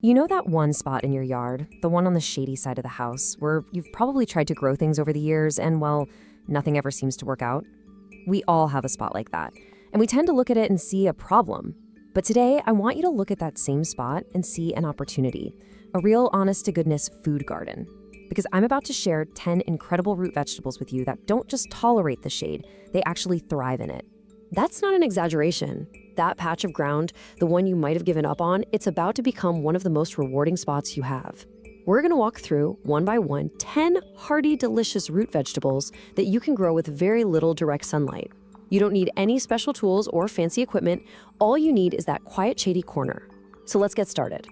You know that one spot in your yard, the one on the shady side of the house, where you've probably tried to grow things over the years and, well, nothing ever seems to work out? We all have a spot like that, and we tend to look at it and see a problem. But today, I want you to look at that same spot and see an opportunity, a real honest-to-goodness food garden. Because I'm about to share 10 incredible root vegetables with you that don't just tolerate the shade, they actually thrive in it. That's not an exaggeration. That patch of ground, the one you might have given up on, it's about to become one of the most rewarding spots you have. We're going to walk through, one by one, 10 hearty, delicious root vegetables that you can grow with very little direct sunlight. You don't need any special tools or fancy equipment. All you need is that quiet, shady corner. So let's get started.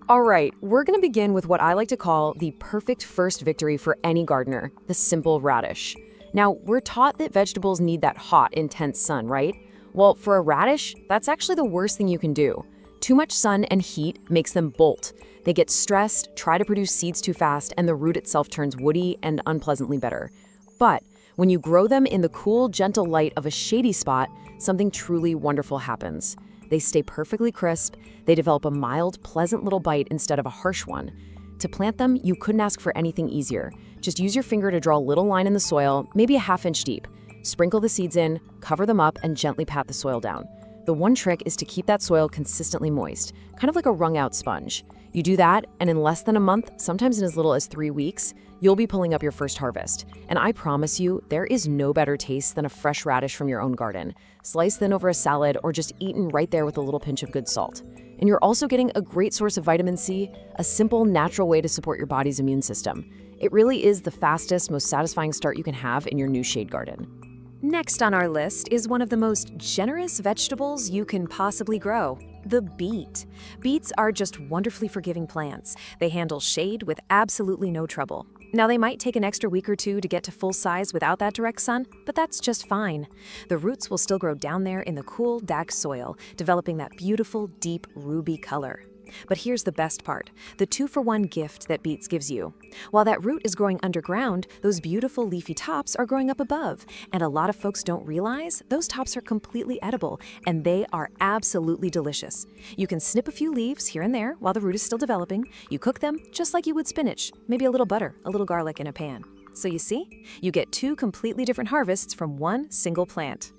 All right, we're going to begin with what I like to call the perfect first victory for any gardener, the simple radish. Now, we're taught that vegetables need that hot, intense sun, right? Well, for a radish, that's actually the worst thing you can do. Too much sun and heat makes them bolt. They get stressed, try to produce seeds too fast, and the root itself turns woody and unpleasantly bitter. But when you grow them in the cool, gentle light of a shady spot, something truly wonderful happens. They stay perfectly crisp, they develop a mild, pleasant little bite instead of a harsh one. To plant them, you couldn't ask for anything easier. Just use your finger to draw a little line in the soil, maybe a ½ inch deep. Sprinkle the seeds in, cover them up, and gently pat the soil down. The one trick is to keep that soil consistently moist, kind of like a wrung-out sponge. You do that, and in less than a month, sometimes in as little as 3 weeks, you'll be pulling up your first harvest. And I promise you, there is no better taste than a fresh radish from your own garden, sliced thin over a salad or just eaten right there with a little pinch of good salt. And you're also getting a great source of vitamin C, a simple, natural way to support your body's immune system. It really is the fastest, most satisfying start you can have in your new shade garden. Next on our list is one of the most generous vegetables you can possibly grow, the beet. Beets are just wonderfully forgiving plants. They handle shade with absolutely no trouble. Now, they might take an extra week or two to get to full size without that direct sun, but that's just fine. The roots will still grow down there in the cool, dark soil, developing that beautiful, deep ruby color. But here's the best part, the 2-for-1 gift that beets gives you. While that root is growing underground, those beautiful leafy tops are growing up above. And a lot of folks don't realize those tops are completely edible, and they are absolutely delicious. You can snip a few leaves here and there while the root is still developing. You cook them just like you would spinach, maybe a little butter, a little garlic in a pan. So you see, you get 2 completely different harvests from one single plant.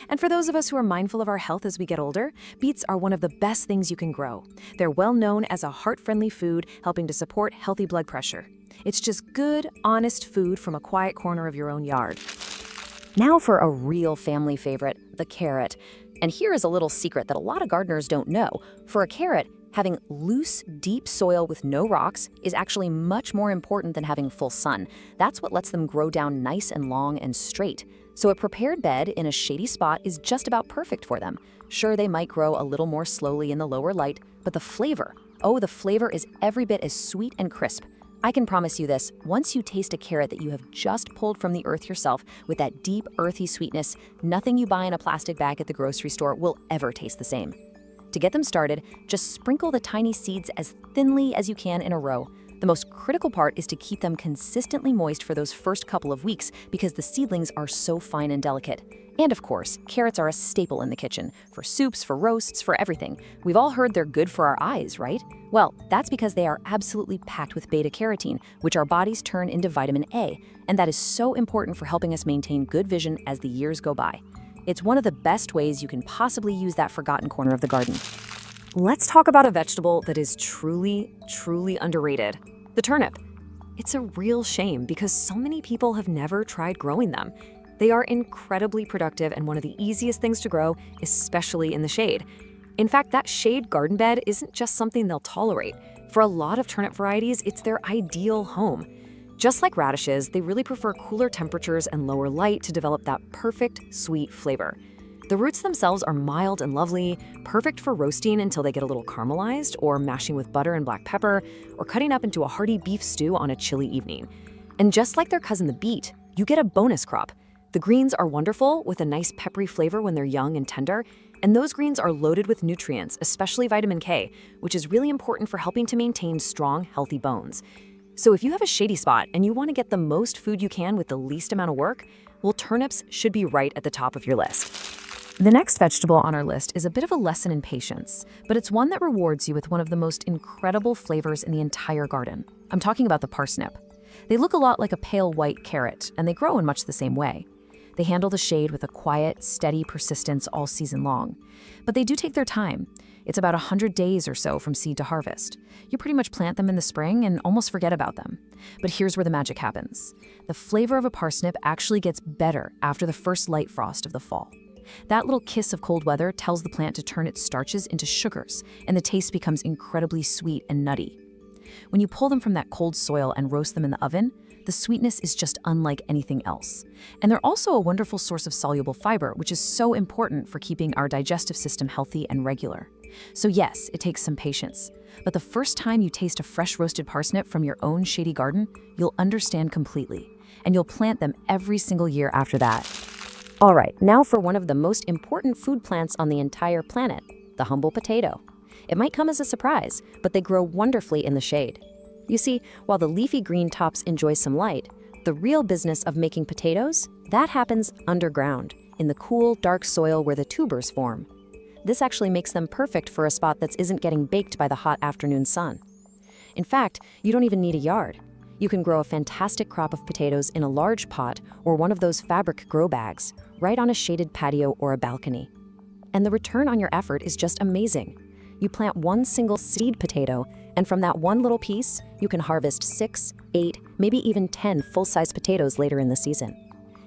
And for those of us who are mindful of our health as we get older, beets are one of the best things you can grow. They're well known as a heart-friendly food, helping to support healthy blood pressure. It's just good, honest food from a quiet corner of your own yard. Now for a real family favorite, the carrot. And here is a little secret that a lot of gardeners don't know. For a carrot, having loose, deep soil with no rocks is actually much more important than having full sun. That's what lets them grow down nice and long and straight. So a prepared bed in a shady spot is just about perfect for them. Sure, they might grow a little more slowly in the lower light, but the flavor is every bit as sweet and crisp. I can promise you this, once you taste a carrot that you have just pulled from the earth yourself with that deep, earthy sweetness, nothing you buy in a plastic bag at the grocery store will ever taste the same. To get them started, just sprinkle the tiny seeds as thinly as you can in a row. The most critical part is to keep them consistently moist for those first couple of weeks because the seedlings are so fine and delicate. And of course, carrots are a staple in the kitchen, for soups, for roasts, for everything. We've all heard they're good for our eyes, right? Well, that's because they are absolutely packed with beta-carotene, which our bodies turn into vitamin A, and that is so important for helping us maintain good vision as the years go by. It's one of the best ways you can possibly use that forgotten corner of the garden. Let's talk about a vegetable that is truly, truly underrated. The turnip. It's a real shame because so many people have never tried growing them. They are incredibly productive and one of the easiest things to grow, especially in the shade. In fact, that shade garden bed isn't just something they'll tolerate. For a lot of turnip varieties, it's their ideal home. Just like radishes, they really prefer cooler temperatures and lower light to develop that perfect, sweet flavor. The roots themselves are mild and lovely, perfect for roasting until they get a little caramelized, or mashing with butter and black pepper, or cutting up into a hearty beef stew on a chilly evening. And just like their cousin the beet, you get a bonus crop. The greens are wonderful, with a nice peppery flavor when they're young and tender, and those greens are loaded with nutrients, especially vitamin K, which is really important for helping to maintain strong, healthy bones. So if you have a shady spot and you want to get the most food you can with the least amount of work, well, turnips should be right at the top of your list. The next vegetable on our list is a bit of a lesson in patience, but it's one that rewards you with one of the most incredible flavors in the entire garden. I'm talking about the parsnip. They look a lot like a pale white carrot, and they grow in much the same way. They handle the shade with a quiet, steady persistence all season long. But they do take their time. It's about 100 days or so from seed to harvest. You pretty much plant them in the spring and almost forget about them. But here's where the magic happens. The flavor of a parsnip actually gets better after the first light frost of the fall. That little kiss of cold weather tells the plant to turn its starches into sugars, and the taste becomes incredibly sweet and nutty. When you pull them from that cold soil and roast them in the oven, the sweetness is just unlike anything else. And they're also a wonderful source of soluble fiber, which is so important for keeping our digestive system healthy and regular. So yes, it takes some patience. But the first time you taste a fresh roasted parsnip from your own shady garden, you'll understand completely. And you'll plant them every single year after that. All right, now for one of the most important food plants on the entire planet, the humble potato. It might come as a surprise, but they grow wonderfully in the shade. You see, while the leafy green tops enjoy some light, the real business of making potatoes, that happens underground, in the cool, dark soil where the tubers form. This actually makes them perfect for a spot that isn't getting baked by the hot afternoon sun. In fact, you don't even need a yard. You can grow a fantastic crop of potatoes in a large pot or one of those fabric grow bags, right on a shaded patio or a balcony. And the return on your effort is just amazing. You plant one single seed potato, and from that one little piece, you can harvest 6, 8, maybe even 10 full-size potatoes later in the season.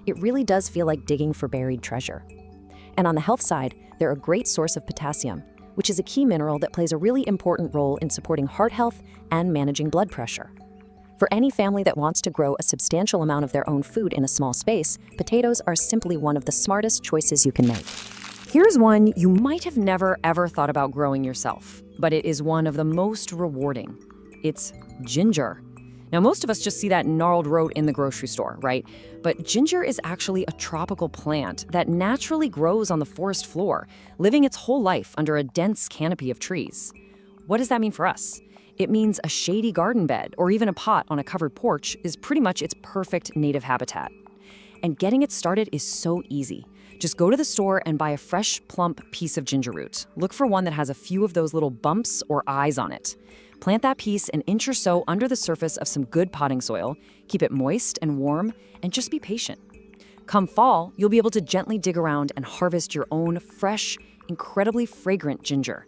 It really does feel like digging for buried treasure. And on the health side, they're a great source of potassium, which is a key mineral that plays a really important role in supporting heart health and managing blood pressure. For any family that wants to grow a substantial amount of their own food in a small space, potatoes are simply one of the smartest choices you can make. Here's one you might have never ever thought about growing yourself, but it is one of the most rewarding. It's ginger. Now, most of us just see that gnarled root in the grocery store, right? But ginger is actually a tropical plant that naturally grows on the forest floor, living its whole life under a dense canopy of trees. What does that mean for us? It means a shady garden bed or even a pot on a covered porch is pretty much its perfect native habitat. And getting it started is so easy. Just go to the store and buy a fresh, plump piece of ginger root. Look for one that has a few of those little bumps or eyes on it. Plant that piece an inch or so under the surface of some good potting soil, keep it moist and warm, and just be patient. Come fall, you'll be able to gently dig around and harvest your own fresh, incredibly fragrant ginger.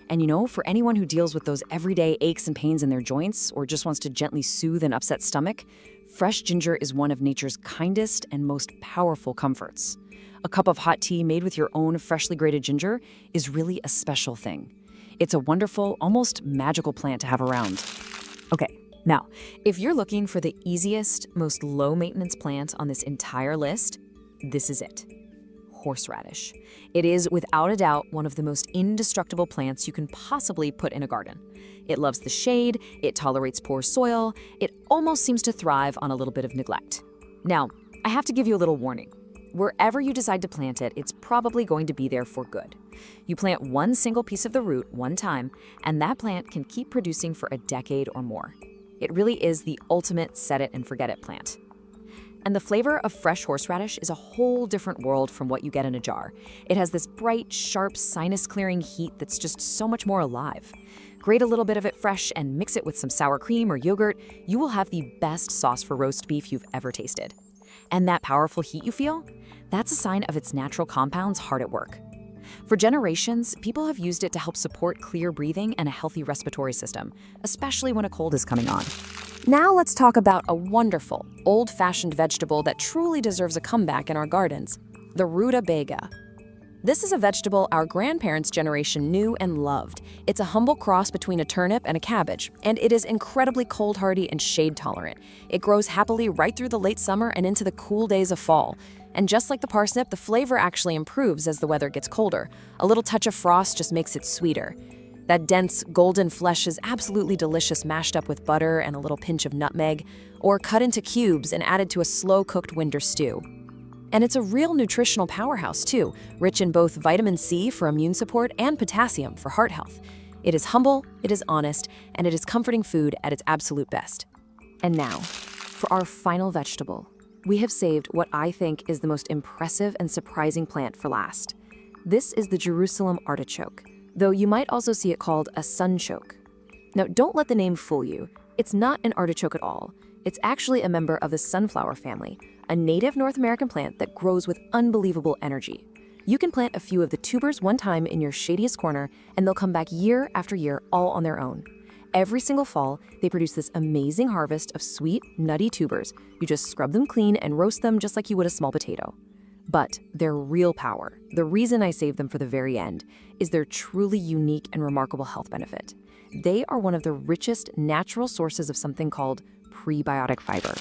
And you know, for anyone who deals with those everyday aches and pains in their joints or just wants to gently soothe an upset stomach, fresh ginger is one of nature's kindest and most powerful comforts. A cup of hot tea made with your own freshly grated ginger is really a special thing. It's a wonderful, almost magical plant to have around. Okay, now, if you're looking for the easiest, most low-maintenance plant on this entire list, this is it. Horseradish. It is, without a doubt, one of the most indestructible plants you can possibly put in a garden. It loves the shade, it tolerates poor soil, it almost seems to thrive on a little bit of neglect. Now, I have to give you a little warning. Wherever you decide to plant it, it's probably going to be there for good. You plant one single piece of the root one time, and that plant can keep producing for a decade or more. It really is the ultimate set-it-and-forget-it plant. And the flavor of fresh horseradish is a whole different world from what you get in a jar. It has this bright, sharp, sinus-clearing heat that's just so much more alive. Grate a little bit of it fresh and mix it with some sour cream or yogurt. You will have the best sauce for roast beef you've ever tasted. And that powerful heat you feel? That's a sign of its natural compounds hard at work. For generations, people have used it to help support clear breathing and a healthy respiratory system, especially when a cold is coming on. Now let's talk about a wonderful, old-fashioned vegetable that truly deserves a comeback in our gardens, the rutabaga. This is a vegetable our grandparents' generation knew and loved. It's a humble cross between a turnip and a cabbage, and it is incredibly cold-hardy and shade-tolerant. It grows happily right through the late summer and into the cool days of fall. And just like the parsnip, the flavor actually improves as the weather gets colder. A little touch of frost just makes it sweeter. That dense, golden flesh is absolutely delicious mashed up with butter and a little pinch of nutmeg, or cut into cubes and added to a slow-cooked winter stew. And it's a real nutritional powerhouse, too, rich in both vitamin C for immune support and potassium for heart health. It is humble, it is honest, and it is comforting food at its absolute best. And now, for our final vegetable, we have saved what I think is the most impressive and surprising plant for last. This is the Jerusalem artichoke, though you might also see it called a sunchoke. Now, don't let the name fool you. It's not an artichoke at all. It's actually a member of the sunflower family, a native North American plant that grows with unbelievable energy. You can plant a few of the tubers one time in your shadiest corner, and they'll come back year after year all on their own. Every single fall, they produce this amazing harvest of sweet, nutty tubers. You just scrub them clean and roast them just like you would a small potato. But their real power, the reason I saved them for the very end, is their truly unique and remarkable health benefit. They are one of the richest natural sources of something called prebiotic fiber.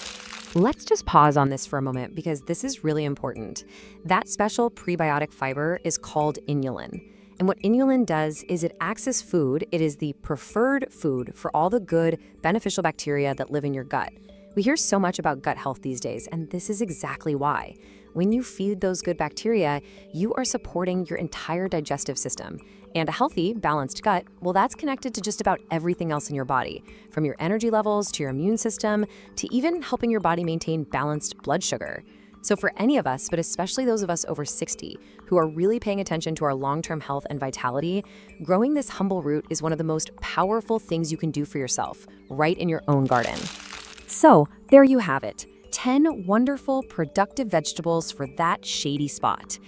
Let's just pause on this for a moment because this is really important. That special prebiotic fiber is called inulin. And what inulin does is it acts as food. It is the preferred food for all the good, beneficial bacteria that live in your gut. We hear so much about gut health these days, and this is exactly why. When you feed those good bacteria, you are supporting your entire digestive system. And a healthy, balanced gut, well, that's connected to just about everything else in your body, from your energy levels to your immune system, to even helping your body maintain balanced blood sugar. So for any of us, but especially those of us over 60, who are really paying attention to our long-term health and vitality, growing this humble root is one of the most powerful things you can do for yourself, right in your own garden. So there you have it, 10 wonderful, productive vegetables for that shady spot.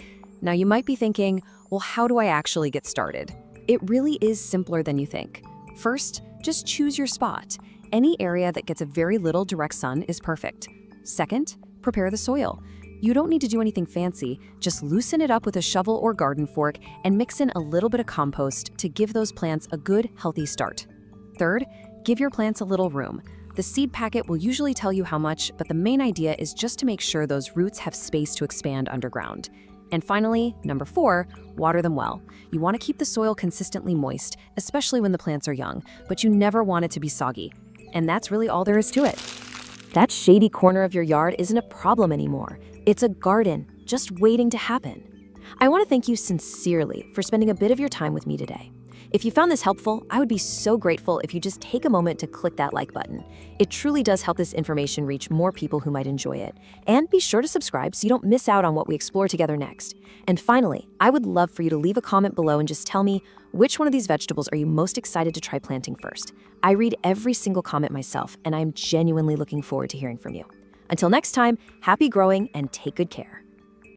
Now you might be thinking, well, how do I actually get started? It really is simpler than you think. First, just choose your spot. Any area that gets a very little direct sun is perfect. Second, prepare the soil. You don't need to do anything fancy, just loosen it up with a shovel or garden fork and mix in a little bit of compost to give those plants a good, healthy start. Third, give your plants a little room. The seed packet will usually tell you how much, but the main idea is just to make sure those roots have space to expand underground. And finally, number 4, water them well. You want to keep the soil consistently moist, especially when the plants are young, but you never want it to be soggy. And that's really all there is to it. That shady corner of your yard isn't a problem anymore. It's a garden, just waiting to happen. I want to thank you sincerely for spending a bit of your time with me today. If you found this helpful, I would be so grateful if you just take a moment to click that like button. It truly does help this information reach more people who might enjoy it. And be sure to subscribe so you don't miss out on what we explore together next. And finally, I would love for you to leave a comment below and just tell me which one of these vegetables are you most excited to try planting first. I read every single comment myself, and I'm genuinely looking forward to hearing from you. Until next time, happy growing and take good care.